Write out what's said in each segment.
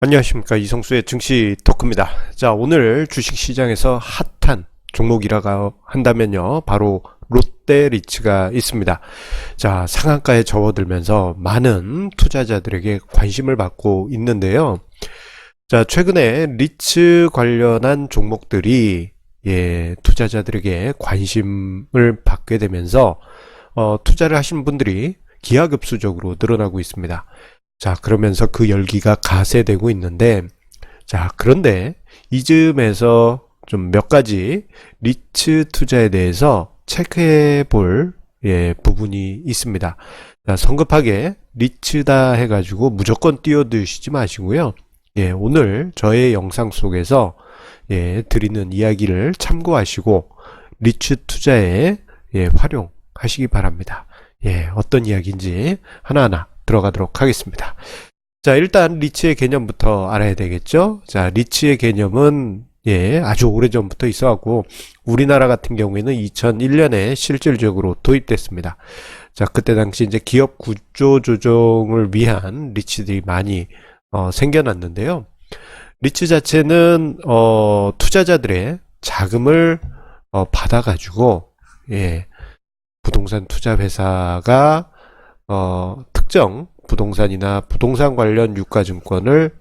안녕하십니까, 이성수의 증시 토크입니다. 자, 오늘 주식시장에서 핫한 종목이라고 한다면요, 바로 롯데리츠가 있습니다. 자, 상한가에 접어들면서 많은 투자자들에게 관심을 받고 있는데요. 자, 최근에 리츠 관련한 종목들이 투자자들에게 관심을 받게 되면서 투자를 하시는 분들이 기하급수적으로 늘어나고 있습니다. 자, 그러면서 그 열기가 가세되고 있는데, 자, 그런데 이쯤에서 좀 몇 가지 리츠 투자에 대해서 체크해 볼 부분이 있습니다. 자, 성급하게 리츠다 해가지고 무조건 뛰어드시지 마시고요. 오늘 저의 영상 속에서 드리는 이야기를 참고하시고 리츠 투자에 활용하시기 바랍니다. 어떤 이야기인지 하나하나 들어가도록 하겠습니다. 자, 일단 리츠의 개념부터 알아야 되겠죠. 자, 리츠의 개념은 아주 오래전부터 있어왔고 우리나라 같은 경우에는 2001년에 실질적으로 도입됐습니다. 자, 그때 당시 이제 기업 구조 조정을 위한 리츠들이 많이 생겨났는데요. 리츠 자체는 투자자들의 자금을 받아가지고 부동산 투자 회사가 특정 부동산이나 부동산 관련 유가증권을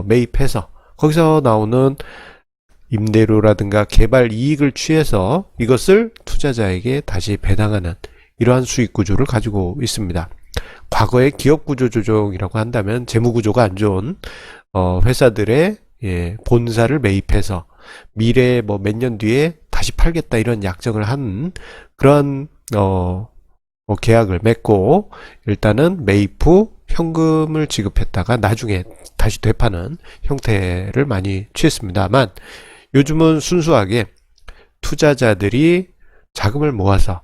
매입해서 거기서 나오는 임대료라든가 개발 이익을 취해서 이것을 투자자에게 다시 배당하는 이러한 수익 구조를 가지고 있습니다. 과거의 기업 구조 조정이라고 한다면 재무 구조가 안 좋은 회사들의 본사를 매입해서 미래에 뭐 몇 년 뒤에 다시 팔겠다 이런 약정을 한 그런 계약을 맺고 일단은 매입 후 현금을 지급했다가 나중에 다시 되파는 형태를 많이 취했습니다만 요즘은 순수하게 투자자들이 자금을 모아서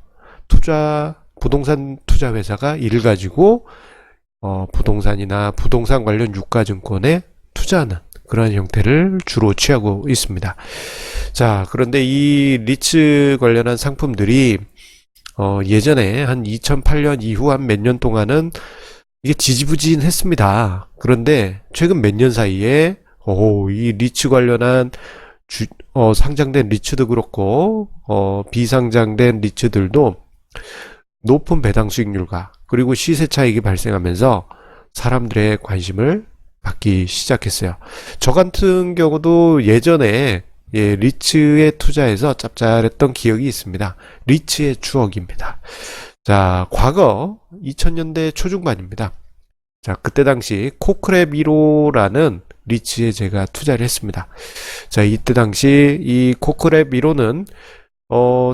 부동산 투자 회사가 이를 가지고 부동산이나 부동산 관련 유가증권에 투자하는 그런 형태를 주로 취하고 있습니다. 자, 그런데 이 리츠 관련한 상품들이 예전에 한 2008년 이후 한 몇 년 동안은 이게 지지부진했습니다. 그런데 최근 몇 년 사이에 이 리츠 관련한 상장된 리츠도 그렇고 비상장된 리츠들도 높은 배당 수익률과 그리고 시세 차익이 발생하면서 사람들의 관심을 받기 시작했어요. 저 같은 경우도 예전에 리츠에 투자해서 짭짤했던 기억이 있습니다. 리츠의 추억입니다. 자, 과거 2000년대 초중반입니다. 자, 그때 당시 코크랩 1호라는 리츠에 제가 투자를 했습니다. 자, 이때 당시 이 코크랩 1호는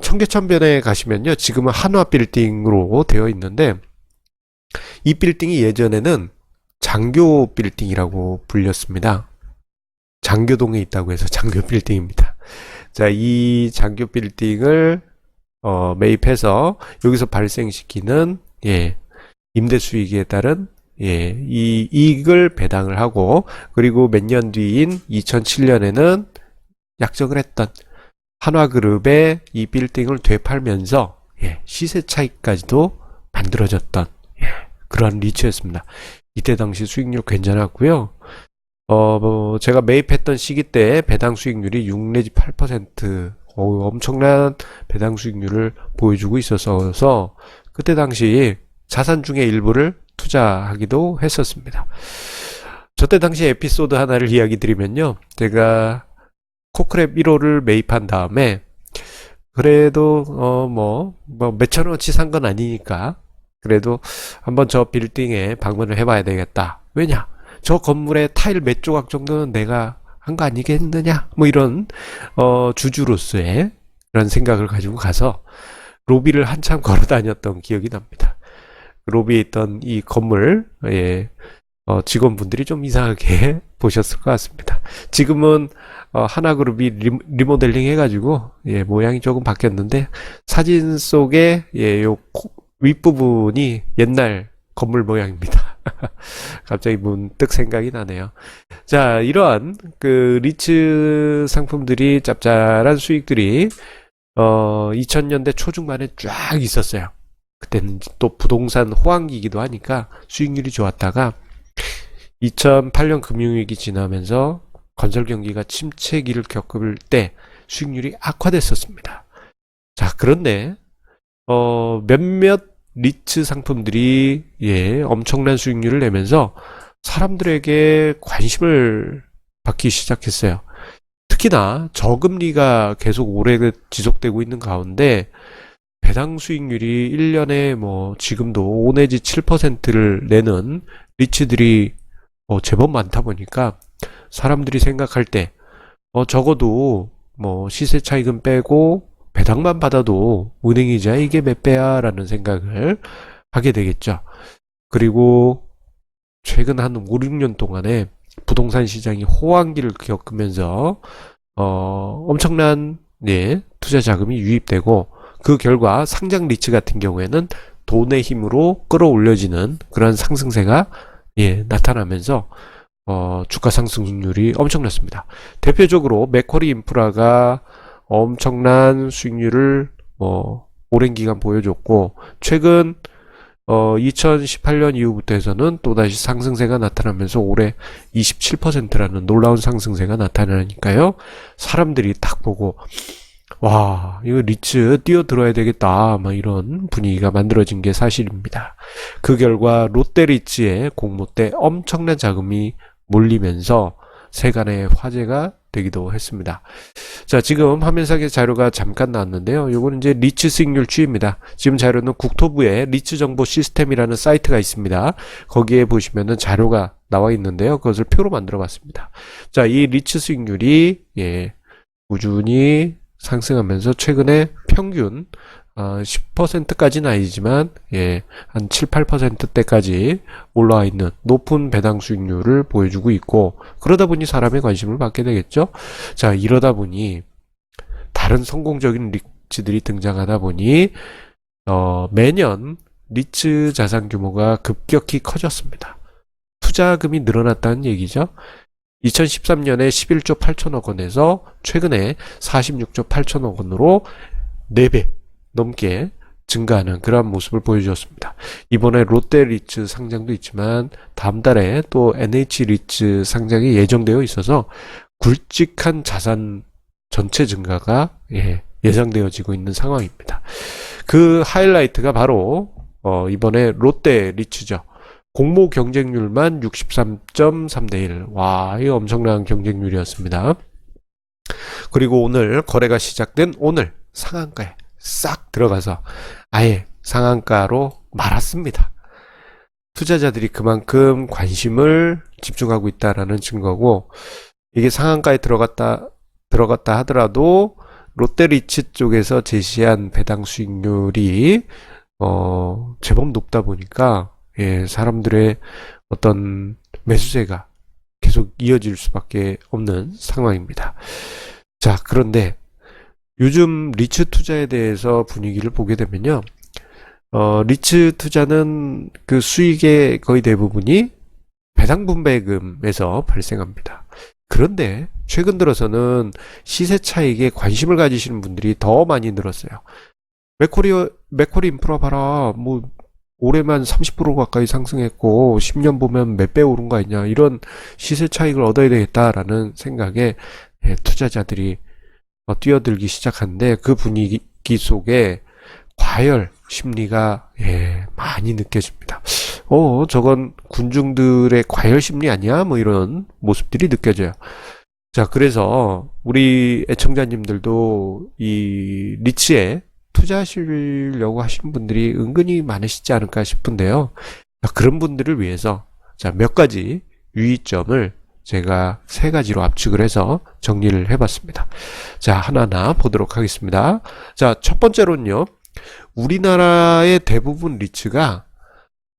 청계천변에 가시면요, 지금은 한화 빌딩으로 되어 있는데 이 빌딩이 예전에는 장교 빌딩이라고 불렸습니다. 장교동에 있다고 해서 장교 빌딩입니다. 자, 이 장교 빌딩을 매입해서 여기서 발생시키는 임대 수익에 따른 이 이익을 배당을 하고 그리고 몇 년 뒤인 2007년에는 약정을 했던 한화그룹의 이 빌딩을 되팔면서 시세 차익까지도 만들어졌던 그런 리츠였습니다. 이때 당시 수익률 괜찮았고요. 제가 매입했던 시기 때 배당 수익률이 6 내지 8% 엄청난 배당 수익률을 보여주고 있어서 그때 당시 자산 중에 일부를 투자하기도 했었습니다. 저때 당시 에피소드 하나를 이야기 드리면요, 제가 코크랩 1호를 매입한 다음에 그래도 몇천원어치 산 건 아니니까 그래도 한번 저 빌딩에 방문을 해봐야 되겠다. 왜냐? 저 건물의 타일 몇 조각 정도는 내가 한 거 아니겠느냐? 뭐 이런 주주로서의 그런 생각을 가지고 가서 로비를 한참 걸어 다녔던 기억이 납니다. 로비에 있던 이 건물 직원분들이 좀 이상하게 보셨을 것 같습니다. 지금은 하나그룹이 리모델링 해가지고 모양이 조금 바뀌었는데 사진 속에 요 윗부분이 옛날 건물 모양입니다. 갑자기 문득 생각이 나네요. 자, 이러한 그 리츠 상품들이 짭짤한 수익들이 2000년대 초중반에 쫙 있었어요. 그때는 또 부동산 호황기이기도 하니까 수익률이 좋았다가 2008년 금융위기 지나면서 건설 경기가 침체기를 겪을 때 수익률이 악화됐었습니다. 자, 그런데 몇몇 리츠 상품들이 엄청난 수익률을 내면서 사람들에게 관심을 받기 시작했어요. 특히나 저금리가 계속 오래 지속되고 있는 가운데 배당 수익률이 1년에 뭐 지금도 5 내지 7%를 내는 리츠들이 제법 많다 보니까 사람들이 생각할 때 적어도 뭐 시세 차익은 빼고 배당만 받아도 은행이자 이게 몇 배야 라는 생각을 하게 되겠죠. 그리고 최근 한 5, 6년 동안에 부동산 시장이 호황기를 겪으면서 엄청난 투자 자금이 유입되고 그 결과 상장 리츠 같은 경우에는 돈의 힘으로 끌어올려지는 그런 상승세가 나타나면서 주가 상승률이 엄청났습니다. 대표적으로 맥쿼리 인프라가 엄청난 수익률을 오랜 기간 보여줬고 최근 2018년 이후부터 해서는 또다시 상승세가 나타나면서 올해 27%라는 놀라운 상승세가 나타나니까요. 사람들이 딱 보고 와, 이거 리츠 뛰어들어야 되겠다, 막 이런 분위기가 만들어진 게 사실입니다. 그 결과 롯데리츠의 공모 때 엄청난 자금이 몰리면서 세간의 화제가 되기도 했습니다. 자, 지금 화면상의 자료가 잠깐 나왔는데요. 요거는 이제 리츠 수익률 추이입니다. 지금 자료는 국토부의 리츠 정보 시스템이라는 사이트가 있습니다. 거기에 보시면은 자료가 나와 있는데요. 그것을 표로 만들어 봤습니다. 자, 이 리츠 수익률이 꾸준히 상승하면서 최근에 평균 10%까지는 아니지만 한 7, 8%대까지 올라와 있는 높은 배당 수익률을 보여주고 있고 그러다 보니 사람의 관심을 받게 되겠죠. 자, 이러다 보니 다른 성공적인 리츠들이 등장하다 보니 매년 리츠 자산 규모가 급격히 커졌습니다. 투자금이 늘어났다는 얘기죠. 2013년에 11조 8천억 원에서 최근에 46조 8천억 원으로 4배 넘게 증가하는 그러한 모습을 보여주었습니다. 이번에 롯데리츠 상장도 있지만 다음 달에 또 NH리츠 상장이 예정되어 있어서 굵직한 자산 전체 증가가 예상되어지고 있는 상황입니다. 그 하이라이트가 바로 이번에 롯데리츠죠. 공모 경쟁률만 63.3대 1. 와, 이거 엄청난 경쟁률이었습니다. 그리고 오늘 거래가 시작된 오늘 상한가에 싹 들어가서 아예 상한가로 말았습니다. 투자자들이 그만큼 관심을 집중하고 있다라는 증거고 이게 상한가에 들어갔다 하더라도 롯데리츠 쪽에서 제시한 배당 수익률이 제법 높다 보니까 사람들의 어떤 매수세가 계속 이어질 수밖에 없는 상황입니다. 자, 그런데 요즘 리츠 투자에 대해서 분위기를 보게 되면요. 리츠 투자는 그 수익의 거의 대부분이 배당 분배금에서 발생합니다. 그런데 최근 들어서는 시세 차익에 관심을 가지시는 분들이 더 많이 늘었어요. 맥쿼리 인프라 봐라. 뭐 올해만 30% 가까이 상승했고 10년 보면 몇 배 오른 거 아니냐. 이런 시세 차익을 얻어야 되겠다라는 생각에 투자자들이 뛰어들기 시작하는데 그 분위기 속에 과열 심리가 많이 느껴집니다. 저건 군중들의 과열 심리 아니야? 뭐 이런 모습들이 느껴져요. 자, 그래서 우리 애청자님들도 이 리츠에 투자하시려고 하시는 분들이 은근히 많으시지 않을까 싶은데요. 그런 분들을 위해서 자, 몇 가지 유의점을 제가 3가지로 압축을 해서 정리를 해봤습니다. 자, 하나하나 보도록 하겠습니다. 자, 첫 번째로는요. 우리나라의 대부분 리츠가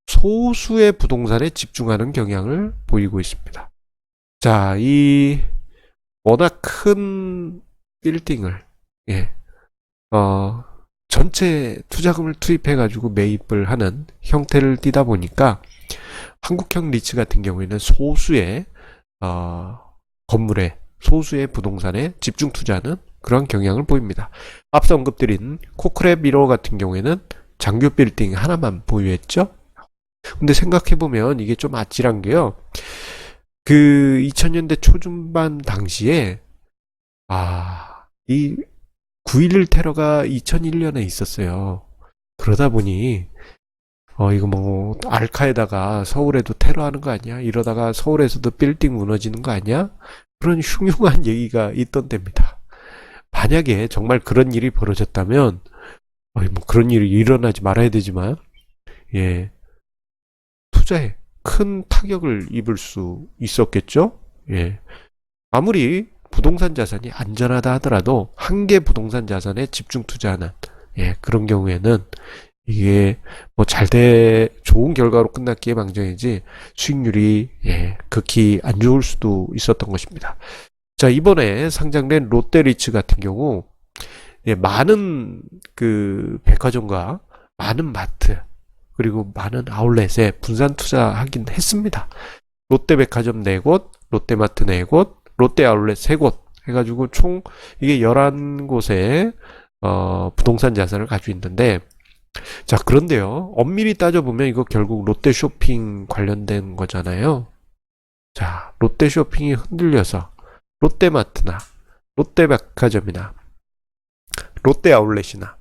소수의 부동산에 집중하는 경향을 보이고 있습니다. 자, 이 워낙 큰 빌딩을 전체 투자금을 투입해가지고 매입을 하는 형태를 띠다 보니까 한국형 리츠 같은 경우에는 소수의 건물에 소수의 부동산에 집중 투자하는 그런 경향을 보입니다. 앞서 언급드린 코크랩 1호 같은 경우에는 장교 빌딩 하나만 보유했죠. 근데 생각해보면 이게 좀 아찔한 게요. 그 2000년대 초중반 당시에, 이 9.11 테러가 2001년에 있었어요. 그러다 보니, 이거 뭐, 알카에다가 서울에도 테러하는 거 아니야? 이러다가 서울에서도 빌딩 무너지는 거 아니야? 그런 흉흉한 얘기가 있던 때입니다. 만약에 정말 그런 일이 벌어졌다면, 뭐 그런 일이 일어나지 말아야 되지만, 예, 투자에 큰 타격을 입을 수 있었겠죠? 예. 아무리 부동산 자산이 안전하다 하더라도 한 개 부동산 자산에 집중 투자하는 그런 경우에는 이게 뭐 좋은 결과로 끝났기에 망정이지 수익률이 극히 안 좋을 수도 있었던 것입니다. 자, 이번에 상장된 롯데리츠 같은 경우 많은 그 백화점과 많은 마트 그리고 많은 아울렛에 분산 투자하긴 했습니다. 롯데백화점 4곳, 롯데마트 4곳, 롯데아울렛 3곳 해가지고 총 이게 11곳의 부동산 자산을 가지고 있는데, 자, 그런데요, 엄밀히 따져보면 이거 결국 롯데쇼핑 관련된 거잖아요. 자, 롯데쇼핑이 흔들려서 롯데마트나 롯데백화점이나 롯데아울렛이나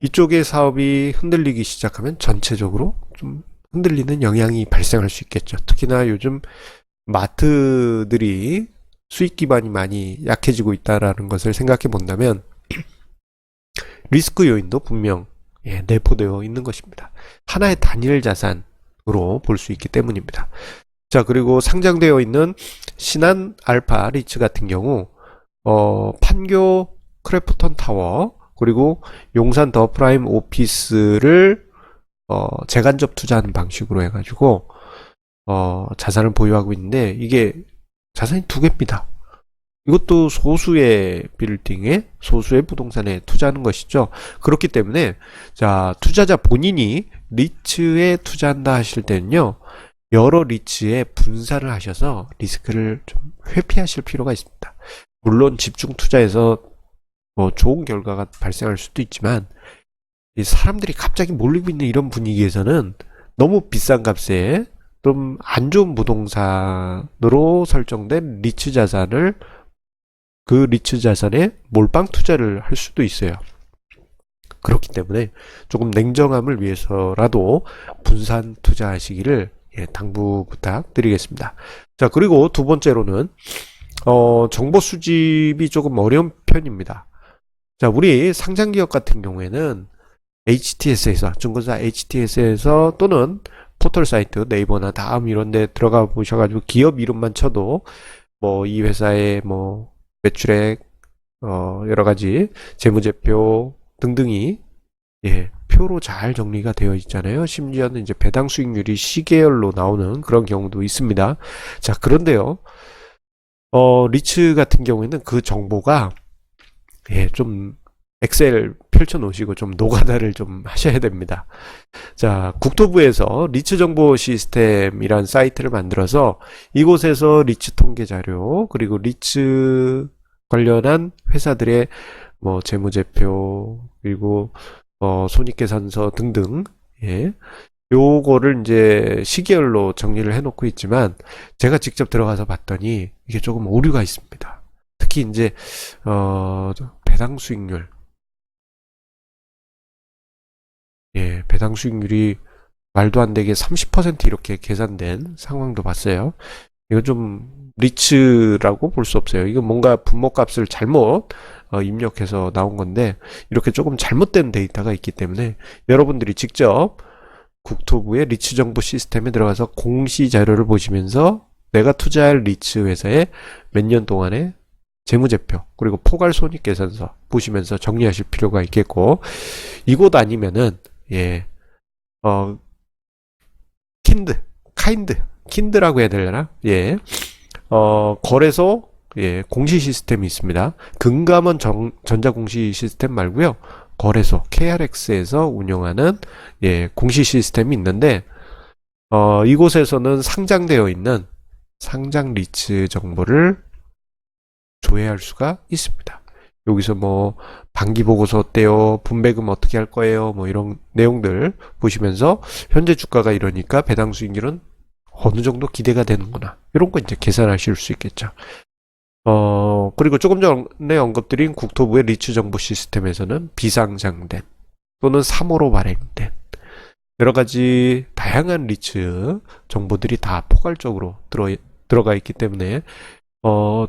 이쪽의 사업이 흔들리기 시작하면 전체적으로 좀 흔들리는 영향이 발생할 수 있겠죠. 특히나 요즘 마트들이 수익 기반이 많이 약해지고 있다라는 것을 생각해 본다면 리스크 요인도 분명 내포되어 있는 것입니다. 하나의 단일 자산으로 볼 수 있기 때문입니다. 자, 그리고 상장되어 있는 신한 알파 리츠 같은 경우 판교 크래프턴 타워 그리고 용산 더 프라임 오피스를 재간접 투자하는 방식으로 해가지고 자산을 보유하고 있는데 이게 자산이 2개입니다. 이것도 소수의 빌딩에 소수의 부동산에 투자하는 것이죠. 그렇기 때문에 자, 투자자 본인이 리츠에 투자한다 하실 때는요, 여러 리츠에 분산을 하셔서 리스크를 좀 회피하실 필요가 있습니다. 물론 집중 투자에서 뭐 좋은 결과가 발생할 수도 있지만 이 사람들이 갑자기 몰리고 있는 이런 분위기에서는 너무 비싼 값에 좀 안 좋은 부동산으로 설정된 리츠 자산을 그 리츠 자산에 몰빵 투자를 할 수도 있어요. 그렇기 때문에 조금 냉정함을 위해서라도 분산 투자하시기를 당부 부탁드리겠습니다. 자, 그리고 두 번째로는 정보 수집이 조금 어려운 편입니다. 자, 우리 상장기업 같은 경우에는 HTS에서, 증권사 HTS에서 또는 포털 사이트, 네이버나 다음 이런 데 들어가 보셔가지고 기업 이름만 쳐도 뭐 이 회사의 뭐 매출액, 여러 가지 재무제표 등등이 표로 잘 정리가 되어 있잖아요. 심지어는 이제 배당 수익률이 시계열로 나오는 그런 경우도 있습니다. 자, 그런데요, 리츠 같은 경우에는 그 정보가 좀 엑셀 펼쳐 놓으시고 좀 노가다를 좀 하셔야 됩니다. 자, 국토부에서 리츠 정보 시스템이란 사이트를 만들어서 이곳에서 리츠 통계 자료 그리고 리츠 관련한 회사들의 뭐 재무제표 그리고 손익계산서 등등 요거를 이제 시계열로 정리를 해놓고 있지만 제가 직접 들어가서 봤더니 이게 조금 오류가 있습니다. 특히 이제 배당 수익률 배당 수익률이 말도 안 되게 30% 이렇게 계산된 상황도 봤어요. 이거 좀 리츠라고 볼 수 없어요. 이거 뭔가 분모값을 잘못 입력해서 나온 건데 이렇게 조금 잘못된 데이터가 있기 때문에 여러분들이 직접 국토부의 리츠 정보 시스템에 들어가서 공시 자료를 보시면서 내가 투자할 리츠 회사의 몇 년 동안의 재무제표 그리고 포괄손익계산서 보시면서 정리하실 필요가 있겠고, 이곳 아니면은 킨드라고 해야 되려나? 거래소 공시 시스템이 있습니다. 금감원 전자공시 시스템 말고요. 거래소 KRX에서 운영하는 공시 시스템이 있는데 이곳에서는 상장되어 있는 상장 리츠 정보를 조회할 수가 있습니다. 여기서 뭐 반기 보고서 어때요? 분배금 어떻게 할 거예요? 뭐 이런 내용들 보시면서 현재 주가가 이러니까 배당 수익률은 어느 정도 기대가 되는구나. 이런 거 이제 계산하실 수 있겠죠. 그리고 조금 전에 언급드린 국토부의 리츠 정보 시스템에서는 비상장된 또는 3호로 발행된 여러 가지 다양한 리츠 정보들이 다 포괄적으로 들어가 있기 때문에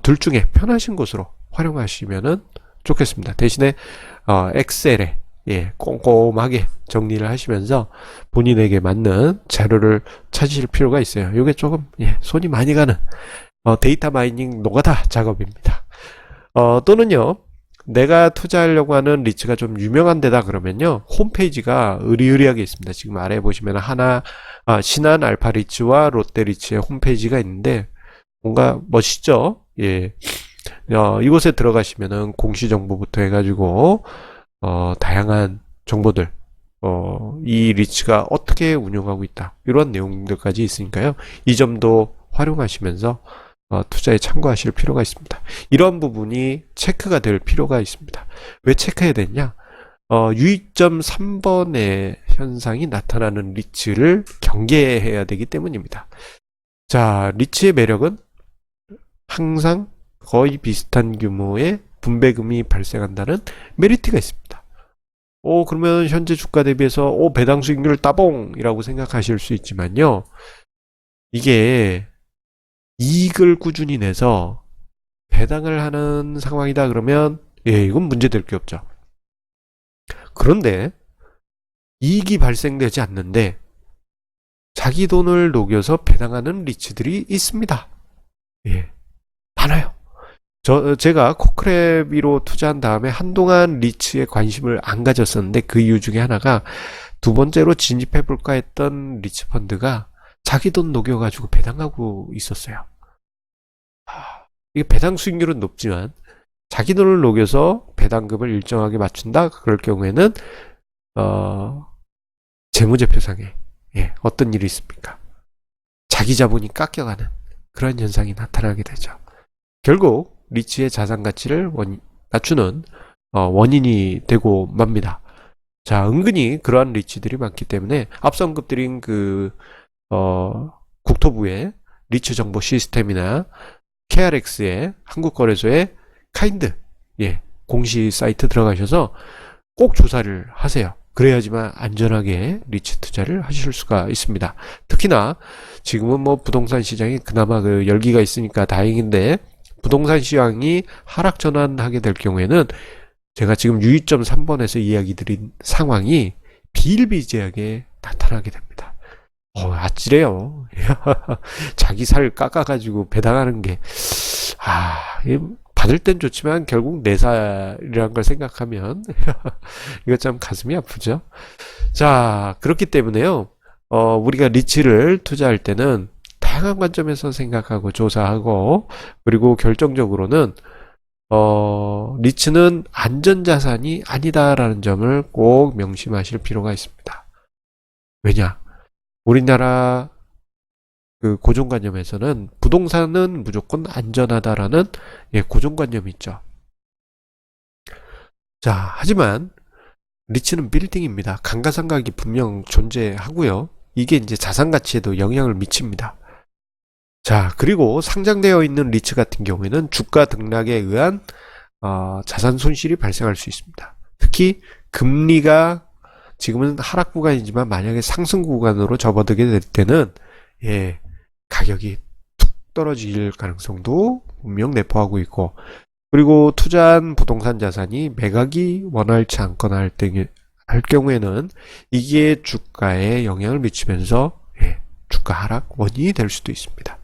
둘 중에 편하신 곳으로 활용하시면은 좋겠습니다. 대신에 엑셀에 꼼꼼하게 정리를 하시면서 본인에게 맞는 자료를 찾으실 필요가 있어요. 이게 조금 손이 많이 가는 데이터 마이닝 노가다 작업입니다. 또는요, 내가 투자하려고 하는 리츠가 좀 유명한 데다 그러면요, 홈페이지가 의리의리하게 있습니다. 지금 아래에 보시면 신한 알파 리츠와 롯데 리츠의 홈페이지가 있는데 뭔가 멋있죠? 이곳에 들어가시면은 공시정보부터 해가지고 다양한 정보들, 이 리츠가 어떻게 운영하고 있다, 이런 내용들까지 있으니까요, 이 점도 활용하시면서 투자에 참고하실 필요가 있습니다. 이런 부분이 체크가 될 필요가 있습니다. 왜 체크해야 되냐? 유의점 3번의 현상이 나타나는 리츠를 경계해야 되기 때문입니다. 자, 리츠의 매력은 항상 거의 비슷한 규모의 분배금이 발생한다는 메리트가 있습니다. 그러면 현재 주가 대비해서 배당 수익률 따봉이라고 생각하실 수 있지만요, 이게 이익을 꾸준히 내서 배당을 하는 상황이다 그러면 이건 문제될 게 없죠. 그런데 이익이 발생되지 않는데 자기 돈을 녹여서 배당하는 리츠들이 있습니다. 많아요. 제가 코크래비로 투자한 다음에 한동안 리츠에 관심을 안 가졌었는데 그 이유 중에 하나가 두 번째로 진입해볼까 했던 리츠 펀드가 자기 돈 녹여가지고 배당하고 있었어요. 이게 배당 수익률은 높지만 자기 돈을 녹여서 배당금을 일정하게 맞춘다? 그럴 경우에는 재무제표상에 어떤 일이 있습니까? 자기 자본이 깎여가는 그런 현상이 나타나게 되죠. 결국 리츠의 자산 가치를 낮추는 원인이 되고 맙니다. 자, 은근히 그러한 리츠들이 많기 때문에 앞서 언급드린 국토부의 리츠 정보 시스템이나 KRX의 한국거래소의 카인드 공시 사이트 들어가셔서 꼭 조사를 하세요. 그래야지만 안전하게 리츠 투자를 하실 수가 있습니다. 특히나 지금은 뭐 부동산 시장이 그나마 열기가 있으니까 다행인데 부동산 시장이 하락 전환하게 될 경우에는 제가 지금 유의점 3번에서 이야기 드린 상황이 비일비재하게 나타나게 됩니다. 아찔해요. 자기 살 깎아가지고 배당하는 게, 받을 땐 좋지만 결국 내 살이라는 걸 생각하면, 이거 참 가슴이 아프죠. 자, 그렇기 때문에요, 우리가 리츠를 투자할 때는 다양한 관점에서 생각하고 조사하고, 그리고 결정적으로는, 리츠는 안전자산이 아니다라는 점을 꼭 명심하실 필요가 있습니다. 왜냐? 우리나라 고정관념에서는 부동산은 무조건 안전하다라는 고정관념이 있죠. 자, 하지만 리츠는 빌딩입니다. 감가상각이 분명 존재하고요. 이게 이제 자산 가치에도 영향을 미칩니다. 자, 그리고 상장되어 있는 리츠 같은 경우에는 주가 등락에 의한 자산 손실이 발생할 수 있습니다. 특히 금리가 지금은 하락 구간이지만 만약에 상승 구간으로 접어들게 될 때는 가격이 툭 떨어질 가능성도 분명 내포하고 있고, 그리고 투자한 부동산 자산이 매각이 원활치 않거나 할 경우에는 이게 주가에 영향을 미치면서 주가 하락 원인이 될 수도 있습니다.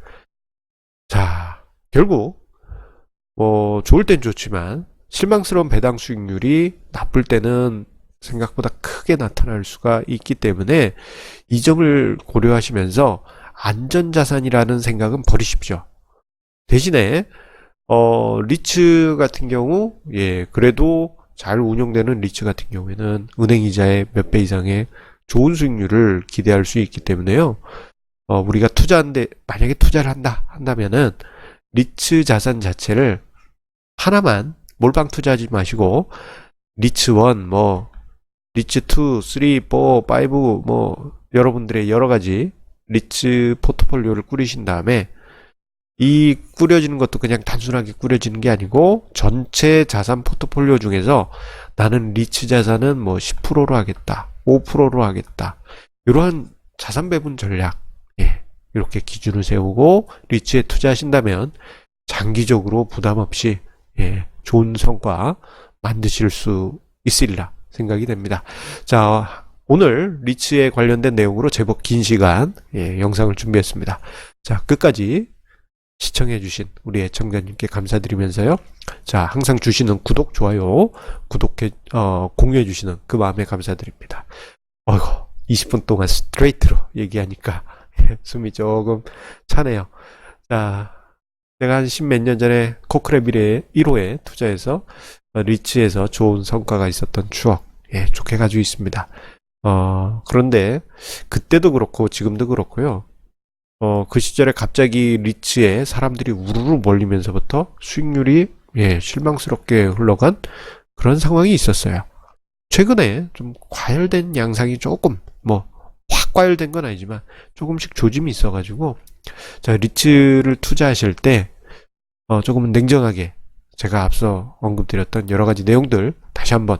자, 결국 좋을 땐 좋지만 실망스러운 배당 수익률이 나쁠 때는 생각보다 크게 나타날 수가 있기 때문에 이 점을 고려하시면서 안전자산이라는 생각은 버리십시오. 대신에 리츠 같은 경우 그래도 잘 운영되는 리츠 같은 경우에는 은행 이자의 몇 배 이상의 좋은 수익률을 기대할 수 있기 때문에요. 우리가 만약에 투자를 한다면은 리츠 자산 자체를 하나만 몰빵 투자하지 마시고 리츠 1, 뭐 리츠 2, 3, 4, 5, 뭐 여러분들의 여러 가지 리츠 포트폴리오를 꾸리신 다음에 이 꾸려지는 것도 그냥 단순하게 꾸려지는 게 아니고 전체 자산 포트폴리오 중에서 나는 리츠 자산은 뭐 10%로 하겠다, 5%로 하겠다. 이러한 자산 배분 전략, 예, 이렇게 기준을 세우고 리츠에 투자하신다면 장기적으로 부담 없이 예, 좋은 성과 만드실 수 있으리라 생각이 됩니다. 자, 오늘 리츠에 관련된 내용으로 제법 긴 시간 예, 영상을 준비했습니다. 자, 끝까지 시청해주신 우리 애청자님께 감사드리면서요. 자, 항상 주시는 구독, 좋아요, 공유해주시는 그 마음에 감사드립니다. 어이구, 20분 동안 스트레이트로 얘기하니까 숨이 조금 차네요. 자, 내가 한 10몇 년 전에 코크레빌의 1호에 투자해서 리츠에서 좋은 성과가 있었던 추억, 예, 좋게 가지고 있습니다. 그런데 그때도 그렇고 지금도 그렇고요. 그 시절에 갑자기 리츠에 사람들이 우르르 몰리면서부터 수익률이 예, 실망스럽게 흘러간 그런 상황이 있었어요. 최근에 좀 과열된 양상이 조금 확 과열된 건 아니지만 조금씩 조짐이 있어가지고 자, 리츠를 투자하실 때 조금은 냉정하게 제가 앞서 언급드렸던 여러 가지 내용들 다시 한번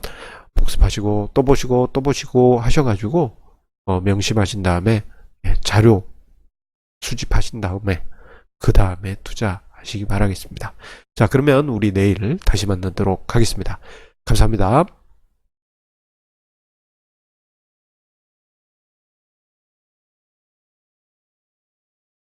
복습하시고 또 보시고 또 보시고 하셔가지고 명심하신 다음에 예, 자료 수집하신 다음에 그 다음에 투자하시기 바라겠습니다. 자, 그러면 우리 내일 다시 만나도록 하겠습니다. 감사합니다.